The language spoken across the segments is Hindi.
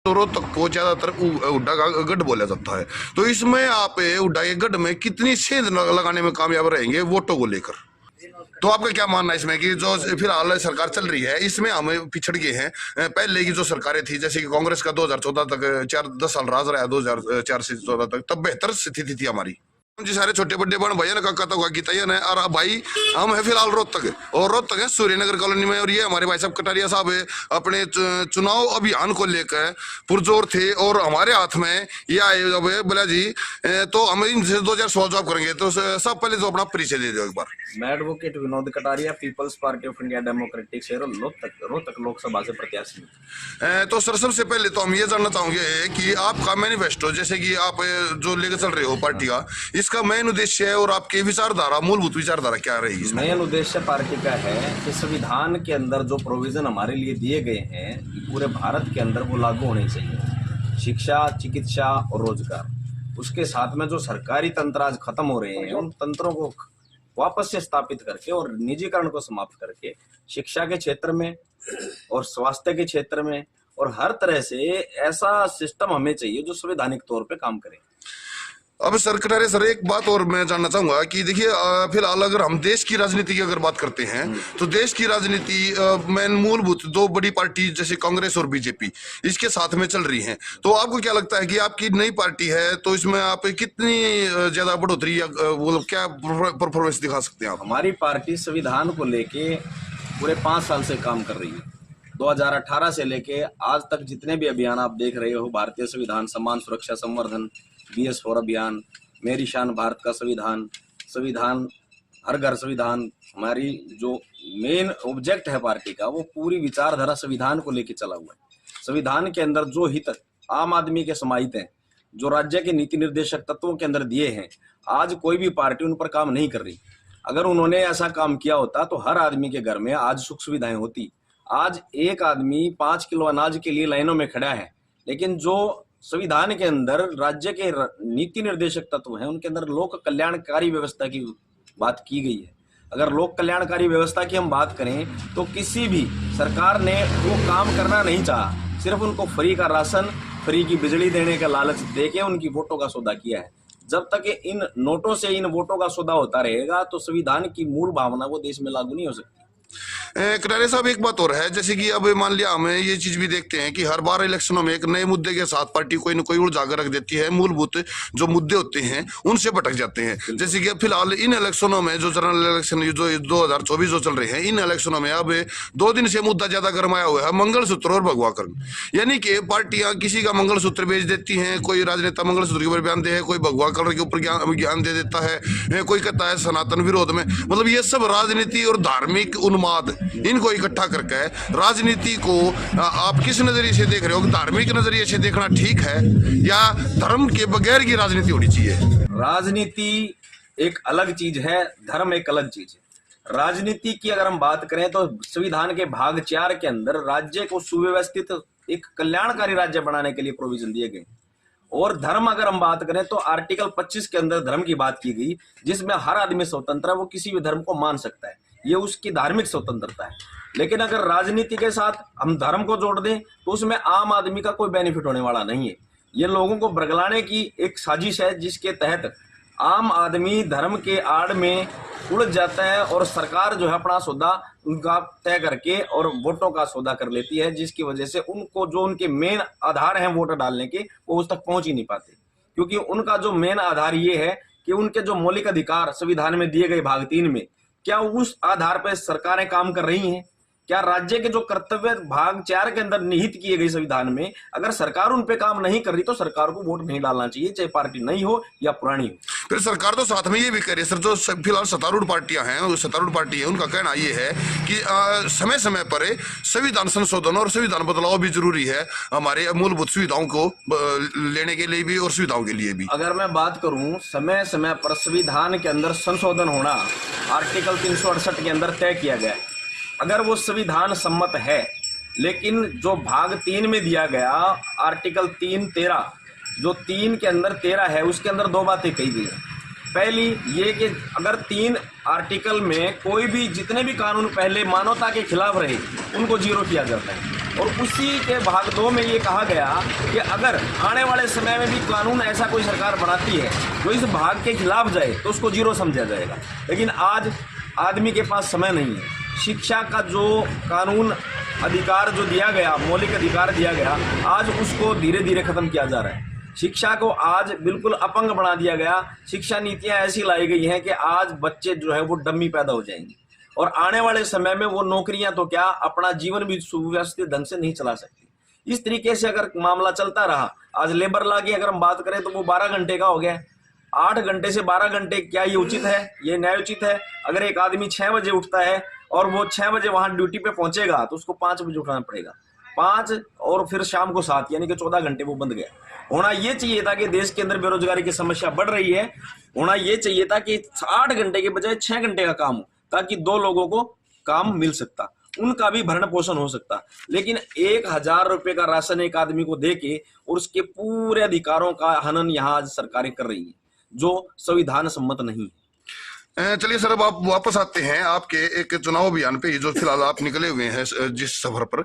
तो रोहतक को ज्यादातर हुड्डा का गढ़ बोला जाता है। तो इसमें आप हुड्डा के गढ़ में कितनी सेंध लगाने में कामयाब रहेंगे वोटों को लेकर? तो आपका क्या मानना है इसमें कि जो फिलहाल सरकार चल रही है इसमें हम पिछड़ गए हैं? पहले की जो सरकारें थी जैसे कि कांग्रेस का 2014 तक 10 साल राज रहा है, 2004 से 14 तक, तब बेहतर स्थिति थी हमारी। जी सारे छोटे बड़े बहन भैया ने काका तो गीता है और भाई हम है फिलहाल रोहतक और रोहतक है सूर्यनगर कॉलोनी में। और ये हमारे भाई साहब कटारिया साहब है अपने चुनाव अभियान को लेकर पुरजोर थे और हमारे हाथ में ये आए जब बोला जी तो हम इनसे 2000 सवाल जवाब करेंगे। तो सब पहले तो अपना परिचय दे दो एक बार। मैं advocate Vinod Kataria, People's party of India Democratic शेयर रोहतक लोकसभा से प्रत्याशी। तो सर सबसे पहले तो हम ये जानना चाहोगे कि आपका मैनिफेस्टो जैसे कि आप जो लेकर चल रहे हो पार्टी का, इसका मेन उद्देश्य है और आपकी विचारधारा मूलभूत विचारधारा क्या रहेगी? मेन उद्देश्य पार्टी का है कि संविधान के अंदर जो प्रोविजन हमारे लिए दिए गए हैं पूरे भारत के अंदर वो लागू होने चाहिए। शिक्षा, चिकित्सा और रोजगार, उसके साथ में जो सरकारी तंत्र आज खत्म हो रहे हैं उन तंत्रों को वापस से स्थापित करके और निजीकरण को समाप्त करके शिक्षा के क्षेत्र में और स्वास्थ्य के क्षेत्र में और हर तरह से ऐसा सिस्टम हमें चाहिए जो संवैधानिक तौर पे काम करे। अब सर कटारे सर एक बात और मैं जानना चाहूंगा कि देखिए फिलहाल अगर हम देश की राजनीति की अगर बात करते हैं तो देश की राजनीति में मूलभूत दो बड़ी पार्टी जैसे कांग्रेस और बीजेपी इसके साथ में चल रही हैं। तो आपको क्या लगता है कि आपकी नई पार्टी है तो इसमें आप कितनी ज्यादा बढ़ोतरी या वो क्या परफॉर्मेंस दिखा सकते हैं आप? हमारी पार्टी संविधान को लेके पूरे 5 साल से काम कर रही है। 2018 से लेके आज तक जितने भी अभियान आप देख रहे हो, भारतीय संविधान सम्मान सुरक्षा संवर्धन, BS4 अभियान, मेरी शान भारत का संविधान, संविधान हर घर संविधान, हमारी जो मेन ऑब्जेक्ट है पार्टी का वो पूरी विचारधारा संविधान को लेके चला हुआ है। संविधान के अंदर जो हित आम आदमी के समाहित हैं, जो राज्य के नीति निर्देशक तत्वों के अंदर दिए हैं, आज कोई भी पार्टी उन पर काम नहीं कर रही। अगर उन्होंने ऐसा काम किया होता तो हर आदमी के घर में आज सुख सुविधाएं होती। आज एक आदमी 5 किलो अनाज के लिए लाइनों में खड़ा है, लेकिन जो संविधान के अंदर राज्य के नीति निर्देशक तत्व हैं उनके अंदर लोक कल्याणकारी व्यवस्था की बात की गई है। अगर लोक कल्याणकारी व्यवस्था की हम बात करें तो किसी भी सरकार ने वो काम करना नहीं चाहा, सिर्फ उनको फ्री का राशन, फ्री की बिजली देने का लालच देके उनकी वोटों का सौदा किया है। जब तक इन नोटों से इन वोटों का सौदा होता रहेगा तो संविधान की मूल भावना वो देश में लागू नहीं हो सकती। कटारे साहब एक बात और है जैसे कि अब मान लिया हमें ये चीज भी देखते हैं कि हर बार इलेक्शनों में एक नए मुद्दे के साथ पार्टी कोई न कोई उलझाकर रख देती है, मूलभूत जो मुद्दे होते हैं उनसे भटक जाते हैं। जैसे कि फिलहाल इन इलेक्शनों में जो जनरल इलेक्शन जो 2024 जो चल रहे हैं, इन इलेक्शनों में अब 2 दिन से मुद्दा ज्यादा गर्माया हुआ है मंगलसूत्र और भगवाकरण। यानी कि पार्टियां किसी का मंगलसूत्र बेच देती हैं, कोई राजनेता मंगलसूत्र के ऊपर बयान दे है, कोई भगवाकरण के ऊपर ज्ञान दे देता है, कोई कहता है सनातन विरोध में। मतलब ये सब राजनीति और धार्मिक उन्माद इनको इकट्ठा करके राजनीति को आप किस नजरिए से देख रहे हो? धार्मिक नजरिए से देखना ठीक है या धर्म के बगैर की राजनीति होनी चाहिए? राजनीति एक अलग चीज है, धर्म एक अलग चीज है। राजनीति की अगर हम बात करें तो संविधान के भाग 4 के अंदर राज्य को सुव्यवस्थित एक कल्याणकारी राज्य बनाने के लिए प्रोविजन दिए गए। और धर्म अगर हम बात करें तो आर्टिकल 25 के अंदर धर्म की बात की गई, जिसमें हर आदमी स्वतंत्र है, वो किसी भी धर्म को मान सकता है, ये उसकी धार्मिक स्वतंत्रता है। लेकिन अगर राजनीति के साथ हम धर्म को जोड़ दें तो उसमें आम आदमी का कोई बेनिफिट होने वाला नहीं है। ये लोगों को बरगलाने की एक साजिश है जिसके तहत आम आदमी धर्म के आड़ में उलझ जाता है और सरकार जो है अपना सौदा उनका तय करके और वोटों का सौदा कर लेती है, जिसकी वजह से उनको जो उनके मेन आधार हैं वोट डालने के वो उस तक पहुंच ही नहीं पाते। क्योंकि उनका जो मेन आधार ये है कि उनके जो मौलिक अधिकार संविधान में दिए गए भाग 3 में क्या उस आधार पर सरकारें काम कर रही हैं? क्या राज्य के जो कर्तव्य भाग 4 के अंदर निहित किए गए संविधान में अगर सरकार उन पे काम नहीं कर रही तो सरकार को वोट नहीं डालना चाहिए, चाहे पार्टी नई हो या पुरानी हो। फिर सरकार तो साथ में ये भी करे सर, जो फिलहाल सत्तारूढ़ पार्टियां हैं, सत्तारूढ़ पार्टी है, उनका कहना ये है कि समय समय पर संविधान संशोधन और संविधान बदलाव भी जरूरी है हमारे मूलभूत सुविधाओं को लेने के लिए भी और सुविधाओं के लिए भी। अगर मैं बात करूं समय समय पर संविधान के अंदर संशोधन होना आर्टिकल 368 के अंदर तय किया गया है। अगर वो संविधान सम्मत है, लेकिन जो भाग 3 में दिया गया आर्टिकल 3-13, जो 3 के अंदर 13 है, उसके अंदर 2 बातें कही गई हैं। पहली ये कि अगर 3 आर्टिकल में कोई भी जितने भी कानून पहले मानवता के खिलाफ रहे उनको जीरो किया जाता है। और उसी के भाग 2 में ये कहा गया कि अगर आने वाले समय में भी कानून ऐसा कोई सरकार बनाती है जो इस भाग के खिलाफ जाए तो उसको जीरो समझा जाएगा। लेकिन आज आदमी के पास समय नहीं है। शिक्षा का जो कानून अधिकार जो दिया गया, मौलिक अधिकार दिया गया, आज उसको धीरे धीरे खत्म किया जा रहा है। शिक्षा को आज बिल्कुल अपंग बना दिया गया। शिक्षा नीतियां ऐसी लाई गई हैं कि आज बच्चे जो है वो डम्मी पैदा हो जाएंगे और आने वाले समय में वो नौकरियां तो क्या, अपना जीवन भी सुव्यवस्थित ढंग से नहीं चला सकती। इस तरीके से अगर मामला चलता रहा, आज लेबर लॉ की अगर हम बात करें तो वो 12 घंटे का हो गया। 8 घंटे से 12 घंटे, क्या ये उचित है? ये न्यायोचित है? अगर एक आदमी 6 बजे उठता है और वो 6 बजे वहां ड्यूटी पे पहुंचेगा तो उसको 5 बजे उठाना पड़ेगा, 5 और फिर शाम को 7, यानी कि 14 घंटे वो बंद गया। होना ये चाहिए था कि देश के अंदर बेरोजगारी की समस्या बढ़ रही है, होना ये चाहिए था कि 8 घंटे के बजाय 6 घंटे का काम हो, ताकि 2 लोगों को काम मिल सकता, उनका भी भरण पोषण हो सकता। लेकिन 1000 रुपए का राशन एक आदमी को देके और उसके पूरे अधिकारों का हनन यहाँ आज सरकारें कर रही है, जो संविधान सम्मत नहीं है। चलिए सर, अब आप वापस आते हैं आपके एक चुनाव अभियान पे, जो फिलहाल आप निकले हुए हैं जिस सफर पर।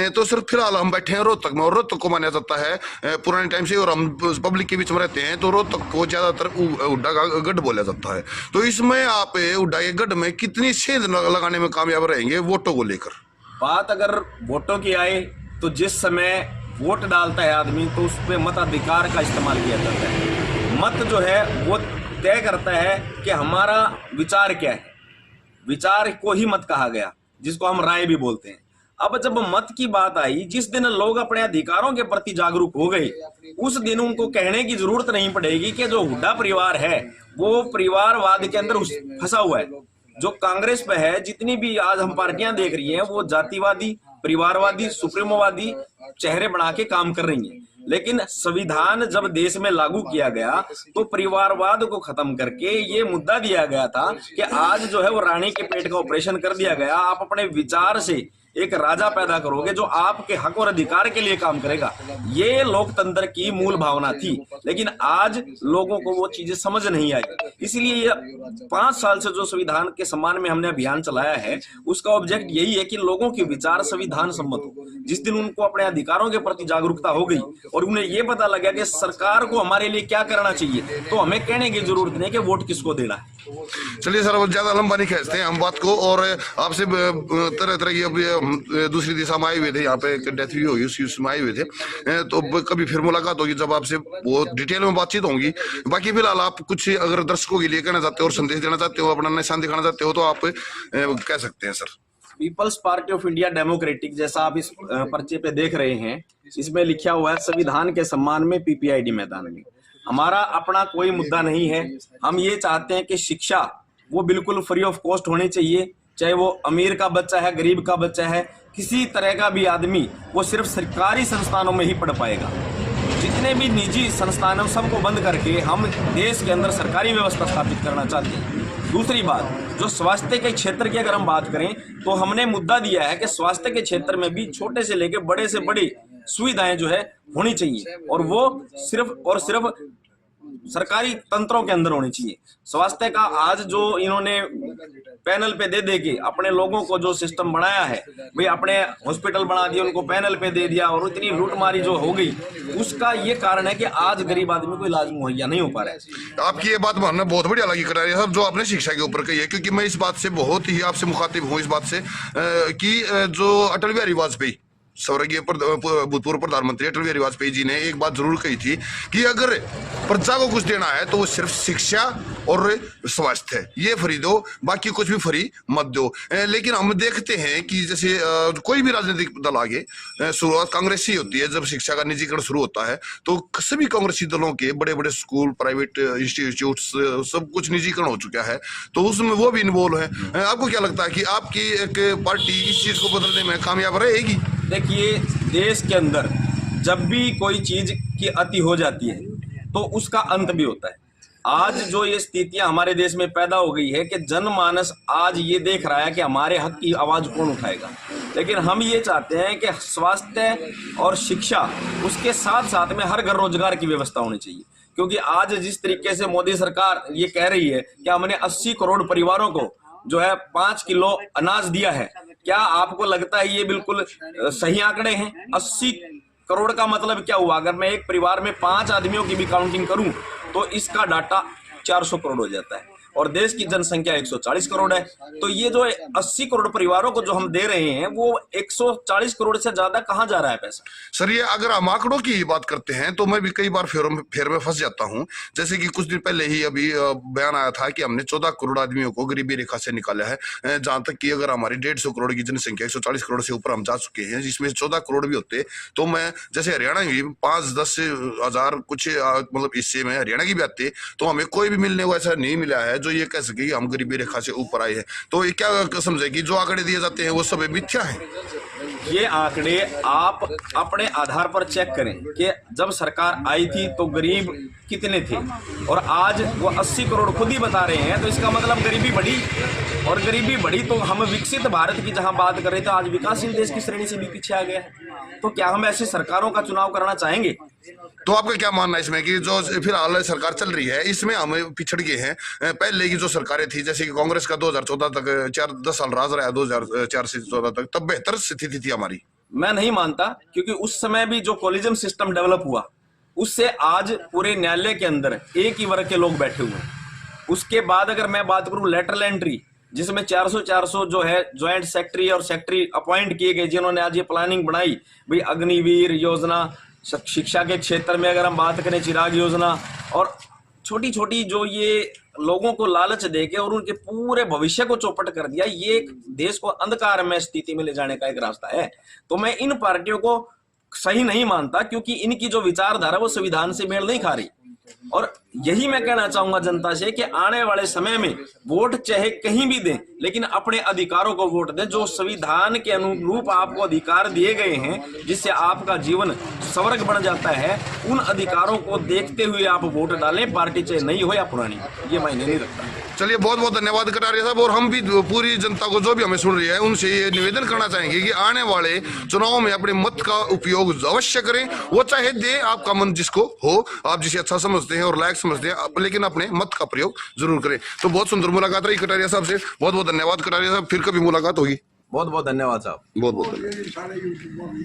तो सर फिलहाल हम बैठे हैं रोहतक में, और रोहतक को माना जाता है पुराने टाइम से, और हम पब्लिक के बीच में रहते हैं तो रोहतक को ज्यादातर हुड्डा का गढ़ बोला जाता है। तो इसमें आप हुड्डा के गढ़ में कितनी सेंध लगाने में कामयाब रहेंगे वोटों को लेकर? बात अगर वोटों की आए तो जिस समय वोट डालता है आदमी तो उस पर मताधिकार का इस्तेमाल किया जाता है। मत जो है वो तय करता है कि हमारा विचार क्या है। विचार को ही मत कहा गया, जिसको हम राय भी बोलते हैं। अब जब मत की बात आई, जिस दिन लोग अपने अधिकारों के प्रति जागरूक हो गए, उस दिन उनको कहने की जरूरत नहीं पड़ेगी कि जो हुड्डा परिवार है वो परिवारवाद के अंदर फंसा हुआ है। जो कांग्रेस पे है, जितनी भी आज हम पार्टियां देख रही हैं, वो जातिवादी, परिवारवादी, सुप्रीमोवादी चेहरे बना के काम कर रही हैं। लेकिन संविधान जब देश में लागू किया गया तो परिवारवाद को खत्म करके ये मुद्दा दिया गया था कि आज जो है वो रानी के पेट का ऑपरेशन कर दिया गया। आप अपने विचार से एक राजा पैदा करोगे जो आपके हक और अधिकार के लिए काम करेगा। ये लोकतंत्र की मूल भावना थी, लेकिन आज लोगों को वो चीजें समझ नहीं आई। इसलिए ये 5 साल से जो संविधान के सम्मान में हमने अभियान चलाया है, उसका ऑब्जेक्ट यही है कि लोगों के विचार संविधान सम्मत हो। जिस दिन उनको अपने अधिकारों के प्रति जागरूकता हो गई और उन्हें ये पता लगा कि सरकार को हमारे लिए क्या करना चाहिए, तो हमें कहने की जरूरत नहीं कि वोट किसको देना है। चलिए सर, ज्यादा लंबा नहीं खींचते हैं हम बात को, और आपसे तरह तरह की अब दूसरी दिशा में आए हुए थे, यहाँ पे एक डेथ भी हुई उसमें आए हुए थे, तो कभी फिर मुलाकात होगी जब आपसे वो डिटेल में बातचीत होंगी। बाकी फिलहाल आप कुछ अगर दर्शकों के लिए कहना चाहते हो और संदेश देना चाहते हो, अपना निशान दिखाना चाहते हो, तो आप कह सकते हैं sir. People's party of India democratic, जैसा आप इस पर्चे पे देख रहे हैं, इसमें लिखा हुआ है संविधान के सम्मान में पीपीआईडी मैदान में। हमारा अपना कोई मुद्दा नहीं है। हम ये चाहते हैं कि शिक्षा वो बिल्कुल फ्री ऑफ कॉस्ट होनी चाहिए, चाहे वो अमीर का बच्चा है, गरीब का बच्चा है, किसी तरह का भी आदमी वो सिर्फ सरकारी संस्थानों में ही पढ़ पाएगा। जितने भी निजी संस्थान हैं सबको बंद करके हम देश के अंदर सरकारी व्यवस्था स्थापित करना चाहते हैं। दूसरी बात, जो स्वास्थ्य के क्षेत्र की अगर हम बात करें तो हमने मुद्दा दिया है कि स्वास्थ्य के क्षेत्र में भी छोटे से लेकर बड़े से बड़ी सुविधाएं जो है होनी चाहिए, और वो सिर्फ और सिर्फ सरकारी तंत्रों के अंदर होनी चाहिए। स्वास्थ्य का आज जो इन्होंने पैनल पे दे के अपने लोगों को जो सिस्टम बनाया है, भाई अपने हॉस्पिटल बना दिए, उनको पैनल पे दे दिया, और इतनी लूटमारी जो हो गई, उसका ये कारण है कि आज गरीब आदमी को इलाज मुहैया नहीं हो पा रहा है। आपकी ये बात मानना बहुत बढ़िया लगी करा रही है सर, जो आपने शिक्षा के ऊपर कही है, क्योंकि मैं इस बात से बहुत ही आपसे मुखातिब हूँ, इस बात से कि जो अटल बिहारी वाजपेयी, स्वर्गीय भूतपूर्व प्रधानमंत्री अटल बिहारी वाजपेयी जी ने एक बात जरूर कही थी कि अगर प्रजा को कुछ देना है तो वो सिर्फ शिक्षा और स्वास्थ्य, ये फ्री दो, बाकी कुछ भी फ्री मत दो। लेकिन हम देखते हैं कि जैसे कोई भी राजनीतिक दल आगे, शुरुआत कांग्रेस से ही होती है। जब शिक्षा का निजीकरण शुरू होता है तो सभी कांग्रेसी दलों के बड़े बड़े स्कूल, प्राइवेट इंस्टीट्यूट, सब कुछ निजीकरण हो चुका है, तो उसमें वो भी इन्वॉल्व है। आपको क्या लगता है कि आपकी एक पार्टी इस चीज को बदलने में कामयाब रहेगी? देखिए, देश के अंदर जब भी कोई चीज की अति हो जाती है तो उसका अंत भी होता है। आज जो ये स्थितियां हमारे देश में पैदा हो गई है कि जनमानस आज ये देख रहा है कि हमारे हक की आवाज कौन उठाएगा, लेकिन हम ये चाहते हैं कि स्वास्थ्य और शिक्षा, उसके साथ साथ में हर घर रोजगार की व्यवस्था होनी चाहिए। क्योंकि आज जिस तरीके से मोदी सरकार ये कह रही है कि हमने 80 करोड़ परिवारों को जो है 5 किलो अनाज दिया है, क्या आपको लगता है ये बिल्कुल सही आंकड़े हैं? 80 करोड़ का मतलब क्या हुआ? अगर मैं एक परिवार में 5 आदमियों की भी काउंटिंग करूं तो इसका डाटा 400 करोड़ हो जाता है और देश की जनसंख्या 140 करोड़ है। तो ये जो 80 करोड़ परिवारों को जो हम दे रहे हैं वो 140 करोड़ से ज्यादा कहां जा रहा है पैसा? सर ये अगर हम आंकड़ों की बात करते हैं तो मैं भी कई बार फेर में फंस जाता हूं। जैसे कि कुछ दिन पहले ही अभी बयान आया था कि हमने 14 करोड़ आदमियों को गरीबी रेखा से निकाला है, जहां तक कि अगर हमारी 150 करोड़ की जनसंख्या 140 करोड़ से ऊपर हम जा चुके हैं, जिसमें 14 करोड़ भी होते तो मैं जैसे हरियाणा में 5-10 हजार कुछ मतलब हिस्से में हरियाणा की भी आते तो हमें कोई भी मिलने को ऐसा नहीं मिला है जो ये कह सके कि हम गरीबी रेखा से ऊपर आए हैं। तो ये क्या समझे कि जो आंकड़े दिए जाते हैं वो सब मिथ्या है? ये आंकड़े आप अपने आधार पर चेक करें कि जब सरकार आई थी तो गरीब कितने थे और आज वो 80 करोड़ खुद ही बता रहे हैं, तो इसका मतलब गरीबी बढ़ी और गरीबी बढ़ी तो हम विकसित भारत की जहां बात कर रहे थे आज विकासशील देश की श्रेणी से भी पीछे आ गया है। तो क्या हम ऐसी सरकारों का चुनाव करना चाहेंगे? तो आपका क्या मानना है इसमें कि जो फिलहाल सरकार चल रही है इसमें हम पिछड़ गए हैं? पहले की जो सरकारें थी जैसे कि कांग्रेस का 2014 तक 10 साल राज रहा, 2004 से 14 तक, तब बेहतर स्थिति थी हमारी। मैं नहीं मानता, क्योंकि उस समय भी जो कॉलिजन सिस्टम डेवलप हुआ उससे आज पूरे न्यायालय के अंदर एक ही वर्ग के लोग बैठे हुए हैं। उसके बाद अगर मैं बात करूं लेटरल एंट्री, जिसमें 400 जो है ज्वाइंट सेक्रेटरी और सेक्रेटरी अपॉइंट किए गए, जिन्होंने आज ये प्लानिंग बनाई भाई, अग्निवीर योजना, शिक्षा के क्षेत्र में अगर हम बात करें चिराग योजना, और छोटी छोटी जो ये लोगों को लालच देके और उनके पूरे भविष्य को चौपट कर दिया, ये एक देश को अंधकार में स्थिति में ले जाने का एक रास्ता है। तो मैं इन पार्टियों को सही नहीं मानता, क्योंकि इनकी जो विचारधारा वो संविधान से मेल नहीं खा रही। और यही मैं कहना चाहूंगा जनता से कि आने वाले समय में वोट चाहे कहीं भी दें, लेकिन अपने अधिकारों को वोट दें, जो संविधान के अनुरूप आपको अधिकार दिए गए हैं, जिससे आपका जीवन स्वर्ग बन जाता है। उन अधिकारों को देखते हुए आप वोट डालें, पार्टी चाहे नई हो या पुरानी, ये मायने नहीं रखता। चलिए बहुत बहुत धन्यवाद कटारिया साहब। और हम भी पूरी जनता को जो भी हमें सुन रही है उनसे ये निवेदन करना चाहेंगे कि आने वाले चुनाव में अपने मत का उपयोग अवश्य करें, वो चाहे दे आपका मन जिसको हो, आप जिसे अच्छा समझते हैं और लायक समझते हैं, लेकिन अपने मत का प्रयोग जरूर करें। तो बहुत सुंदर मुलाकात रही कटारिया साहब से, बहुत बहुत धन्यवाद कटारिया साहब। फिर कभी मुलाकात होगी। बहुत बहुत धन्यवाद साहब। बहुत बहुत धन्यवाद।